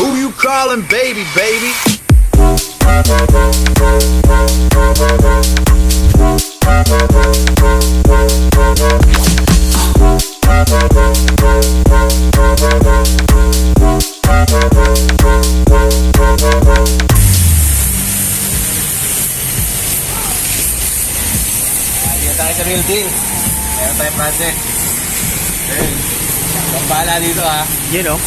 Who you calling baby, baby? Dito tayo sa real deal. Meron tayong project. Ang bahala dito ha. You know.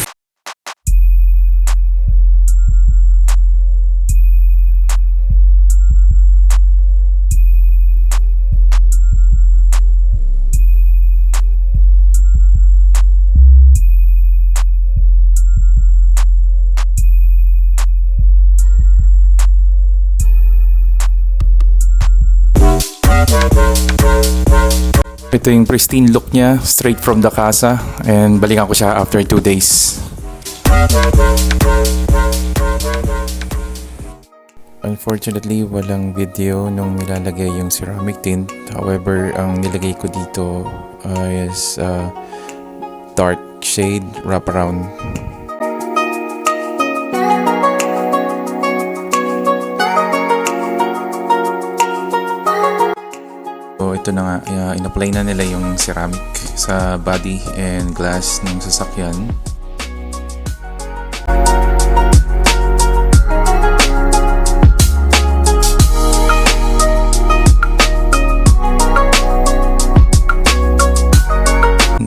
Ito yung pristine look niya, straight from the casa, and balikan ko siya after 2 days. Unfortunately, walang video nung nilalagay yung ceramic tint. However, ang nilagay ko dito is dark shade wraparound. So ito na nga, in-apply na nila yung ceramic sa body and glass ng sasakyan.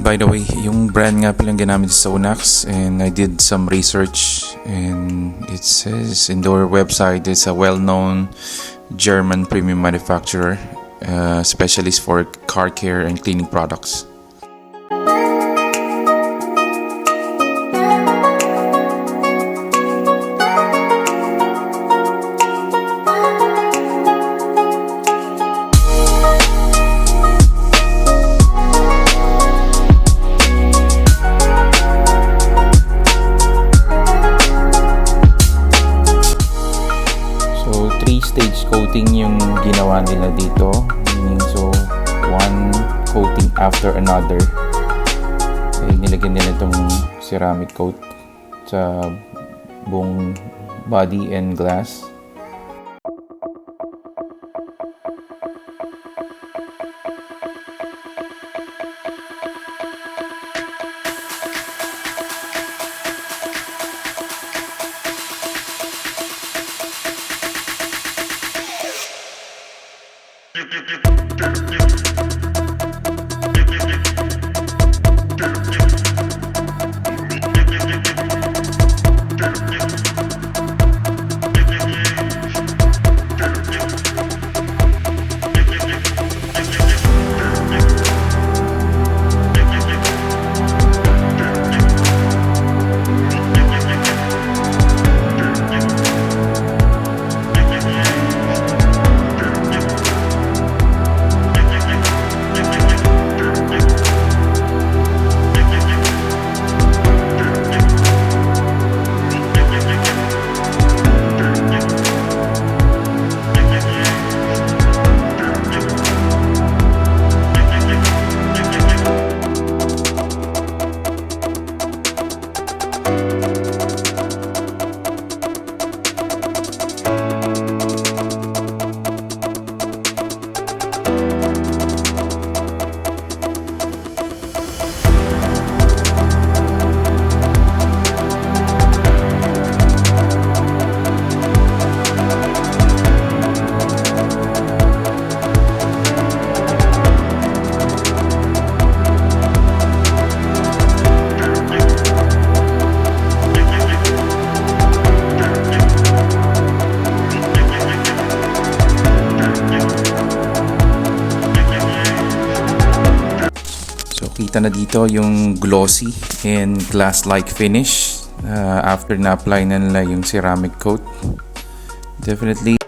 By the way, yung brand nga palang ginamit sa Sonax, and I did some research and it says in their website it's a well-known German premium manufacturer. Specialist for car care and cleaning products. So 3-stage coating yung ginawa nila dito, meaning so one coating after another. Nilagyan nila itong ceramic coat sa buong body and glass. Kita na dito yung glossy and glass-like finish after na-apply na nila yung ceramic coat. Definitely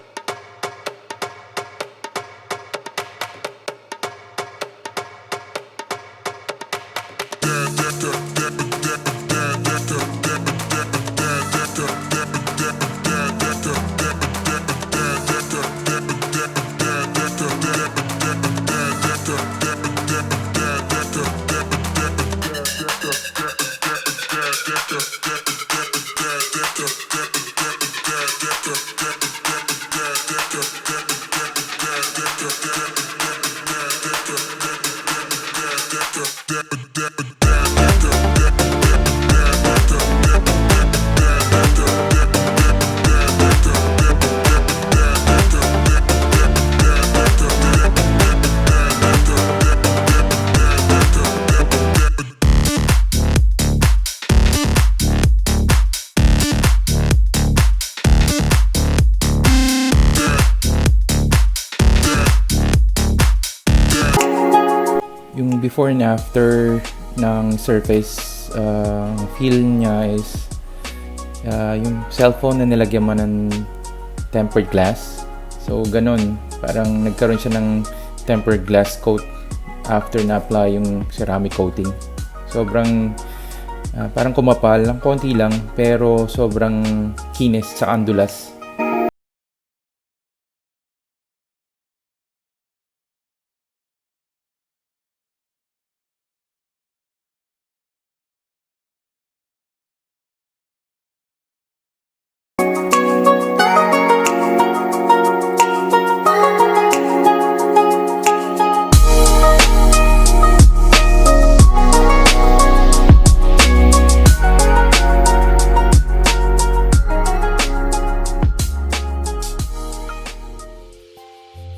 before and after ng surface, feel niya is yung cellphone na nilagyan mo ng tempered glass. So ganun, parang nagkaroon siya ng tempered glass coat after na-apply yung ceramic coating. Sobrang parang kumapal lang, konti lang, pero sobrang kinis sa andulas.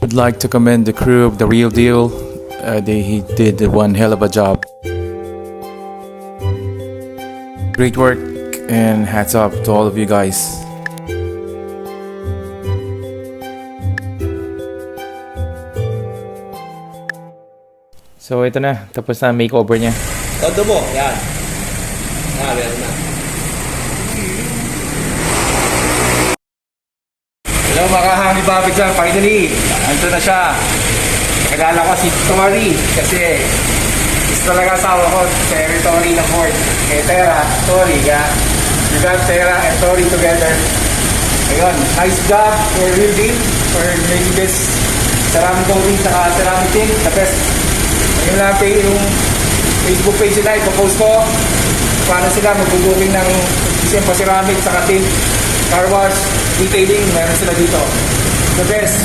Would like to commend the crew of The Real Deal. He did one hell of a job. Great work and hats off to all of you guys. So ito na, tapos na makeover niya. Todo mo, yan. Meron na. Hello mga kahangibabig lang, finally. Ito na siya. Nakilala ko si Tori kasi gusto talaga asawa ko, territory ng Ford. Kay Terra, Tori, yeah. You got Terra and Tori together. Ayun, nice job for Real Deal for making this ceramic coating sa ceramic tint. The best. Ayun lang yung Facebook page nila, ipopost ko paano sila magbubuking ng isang pa-ceramic sa tint, car wash, detailing, meron sila dito. The best.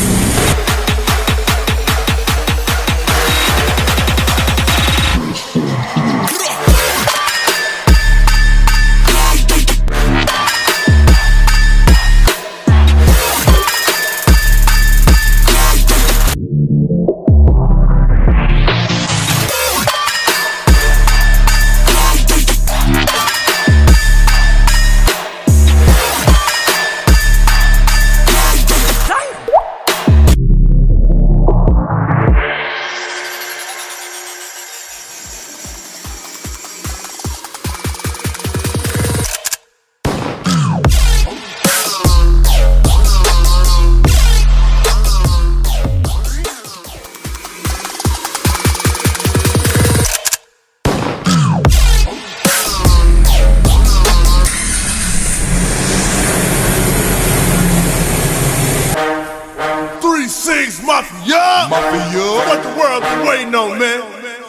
Mafia, what the world been waiting on, man?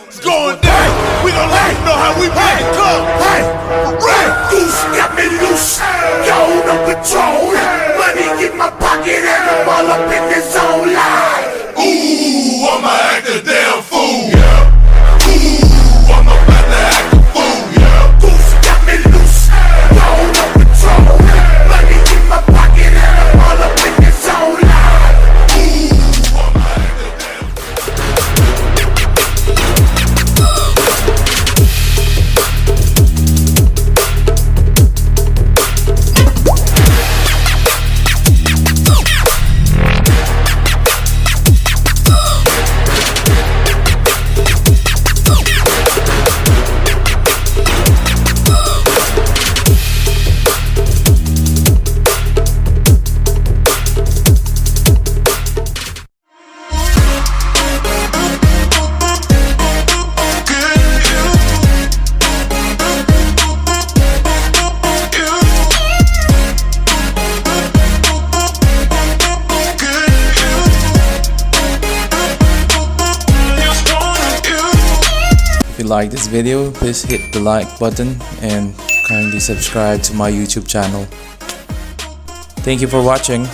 It's going down. We gon' let you know how we make it come. Hey, red goose got me loose. Go no control. Money in my pocket and I'm all up in the zone line. Ooh, I'ma act a damn fool. Yeah. Ooh, I'm about to act a fool. Yeah. Goose got me loose. Go no control. Money in my pocket and I'm all up in the zone line. If you like this video, please hit the like button and kindly subscribe to my YouTube channel. Thank you for watching.